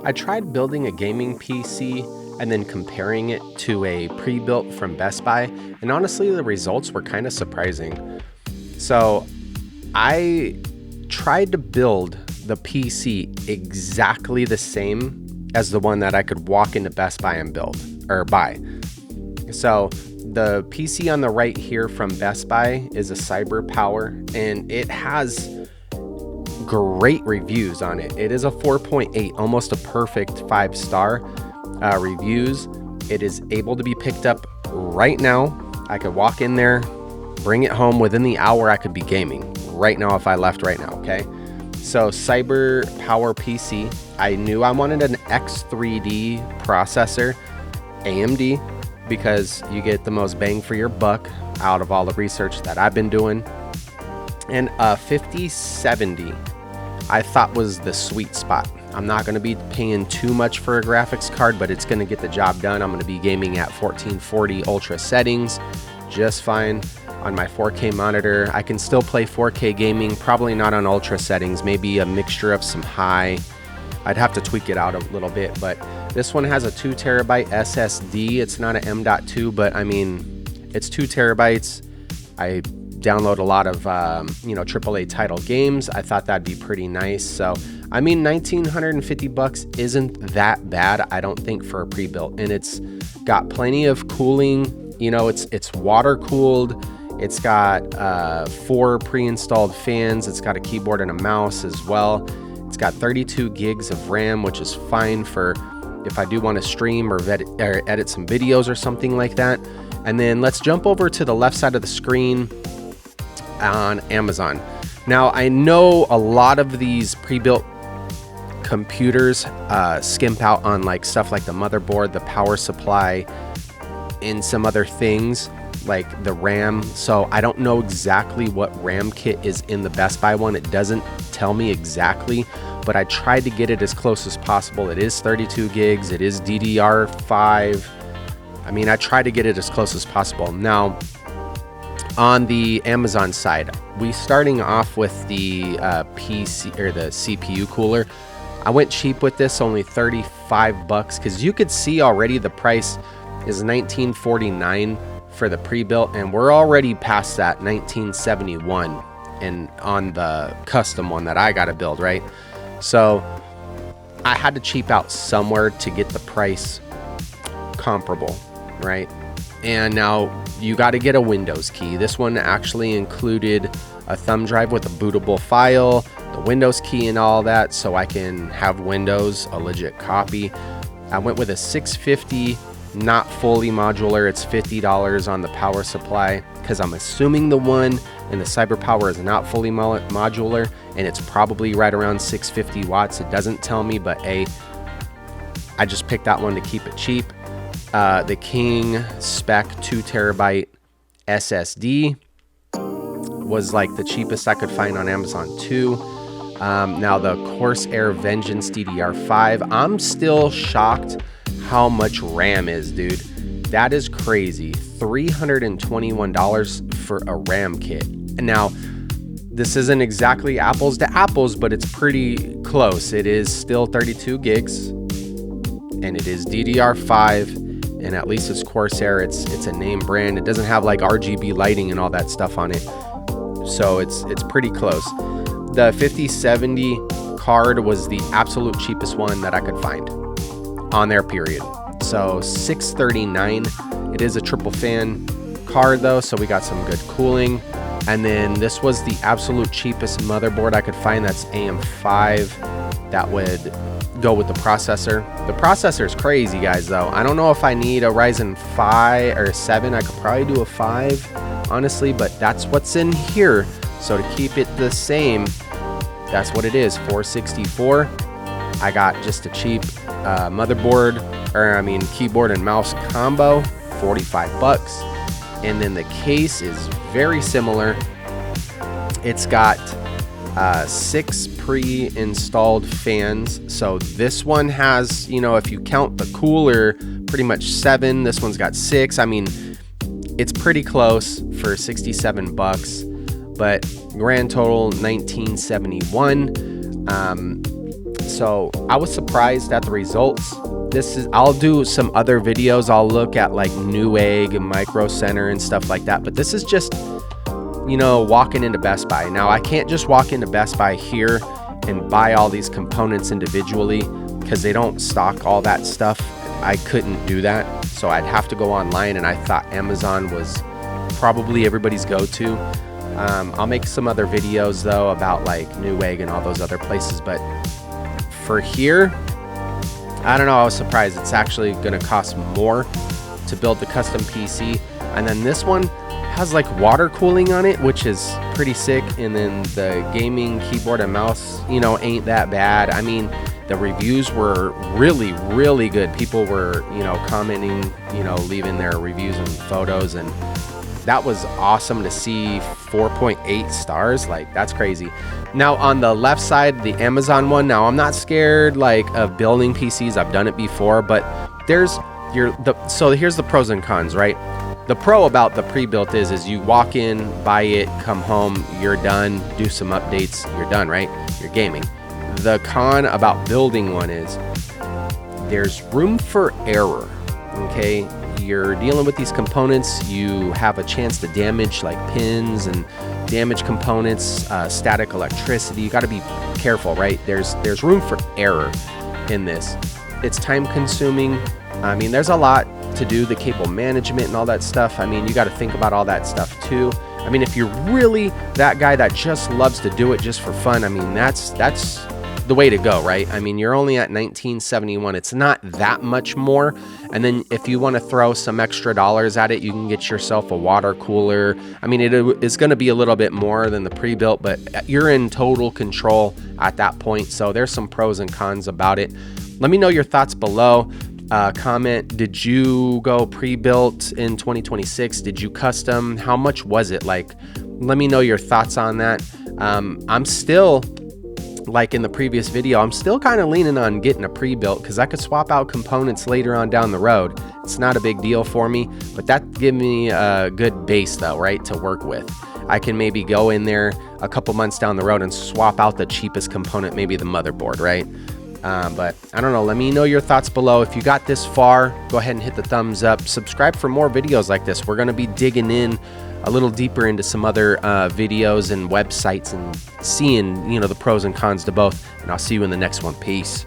I tried building a gaming PC and then comparing it to a pre-built from Best Buy, and honestly, the results were kind of surprising. So I tried to build the PC exactly the same as the one that I could walk into Best Buy and build or buy. So the PC on the right here from Best Buy is a Cyber Power, and it has great reviews on it. It is a 4.8, almost a perfect 5-star reviews. It is able to be picked up right now. I could walk in there, bring it home within the hour. I could be gaming right now if I left right now. Okay. So Cyber Power PC, I knew I wanted an X3D processor, AMD, because you get the most bang for your buck out of all the research that I've been doing. And a 5070 I thought was the sweet spot. I'm not going to be paying too much for a graphics card, but it's going to get the job done. I'm going to be gaming at 1440 ultra settings just fine on my 4K monitor. I can still play 4K gaming, probably not on ultra settings, maybe a mixture of some high. I'd have to tweak it out a little bit, but this one has a 2 terabyte SSD. It's not an M.2, but I mean, it's 2 terabytes. I download a lot of, AAA title games. I thought that'd be pretty nice. So, I mean, $1,950 isn't that bad, I don't think, for a pre-built, and it's got plenty of cooling. It's water cooled. It's got 4 pre-installed fans. It's got a keyboard and a mouse as well. It's got 32 gigs of RAM, which is fine for if I do want to stream or edit some videos or something like that. And then let's jump over to the left side of the screen on Amazon. Now, I know a lot of these pre-built computers skimp out on like stuff like the motherboard, the power supply, and some other things like the RAM. So I don't know exactly what RAM kit is in the Best Buy one. It doesn't tell me exactly, but I tried to get it as close as possible. It is 32 gigs. It is DDR5. I mean, I tried to get it as close as possible. Now, on the Amazon side, we starting off with the PC or the CPU cooler. I went cheap with this, only $35, because you could see already the price is $19.49 for the pre-built, and we're already past that $19.71 and on the custom one that I got to build, right? So I had to cheap out somewhere to get the price comparable, right? And now you got to get a Windows key. This one actually included a thumb drive with a bootable file, the Windows key and all that, so I can have Windows, a legit copy. I went with a 650, not fully modular. It's $50 on the power supply, because I'm assuming the one in the Cyber Power is not fully modular, and it's probably right around 650 watts. It doesn't tell me, but I just picked that one to keep it cheap. The King spec 2 terabyte SSD was like the cheapest I could find on Amazon too. Now the Corsair Vengeance DDR5, I'm still shocked how much RAM is, dude. That is crazy. $321 for a RAM kit. And now, this isn't exactly apples to apples, but it's pretty close. It is still 32 gigs, and it is DDR5, and at least it's Corsair. It's a name brand. It doesn't have like RGB lighting and all that stuff on it, so it's pretty close. The 5070 card was the absolute cheapest one that I could find on there, period. So $639. It is a triple fan card though, so we got some good cooling. And then this was the absolute cheapest motherboard I could find. That's AM5. That would go with the processor. The processor is crazy, guys, though. I don't know if I need a Ryzen 5 or 7. I could probably do a 5, honestly, but that's what's in here. So to keep it the same, that's what it is, $464. I got just a cheap keyboard and mouse combo, $45. And then the case is very similar. It's got 6 pre-installed fans. So this one has, if you count the cooler, pretty much 7. This one's got 6. I mean, it's pretty close for $67, but grand total $19.71. So I was surprised at the results. I'll do some other videos. I'll look at like Newegg and Micro Center and stuff like that. But this is just, you know, walking into Best Buy. Now I can't just walk into Best Buy here and buy all these components individually because they don't stock all that stuff. I couldn't do that. So I'd have to go online, and I thought Amazon was probably everybody's go-to. I'll make some other videos though about like Newegg and all those other places, but for here, I don't know, I was surprised. It's actually going to cost more to build the custom PC. And then this one has like water cooling on it, which is pretty sick. And then the gaming keyboard and mouse, you know, ain't that bad. I mean, the reviews were really, really good. People were, you know, commenting, you know, leaving their reviews and photos, and that was awesome to see. 4.8 stars, like that's crazy. Now on the left side, the Amazon one, now I'm not scared like of building PCs. I've done it before, but so here's the pros and cons, right? The pro about the pre-built is you walk in, buy it, come home, you're done, do some updates, you're done, right? You're gaming. The con about building one is there's room for error, okay? You're dealing with these components, you have a chance to damage like pins and damage components, static electricity. You got to be careful, right? There's room for error in this. It's time consuming. I mean, there's a lot to do, the cable management and all that stuff. I mean, you got to think about all that stuff too. I mean, if you're really that guy that just loves to do it just for fun, I mean, that's the way to go, right? I mean, you're only at $19.71. It's not that much more. And then if you want to throw some extra dollars at it, you can get yourself a water cooler. I mean, it is going to be a little bit more than the pre-built, but you're in total control at that point. So there's some pros and cons about it. Let me know your thoughts below. Comment, did you go pre-built in 2026? Did you custom? How much was it? Like, let me know your thoughts on that. I'm still, like in the previous video, I'm still kind of leaning on getting a pre-built because I could swap out components later on down the road. It's not a big deal for me, but that gives me a good base though, right, to work with. I can maybe go in there a couple months down the road and swap out the cheapest component, maybe the motherboard, right? But I don't know, let me know your thoughts below. If you got this far, go ahead and hit the thumbs up. Subscribe for more videos like this. We're going to be digging in a little deeper into some other videos and websites and seeing, you know, the pros and cons to both. And I'll see you in the next one. Peace.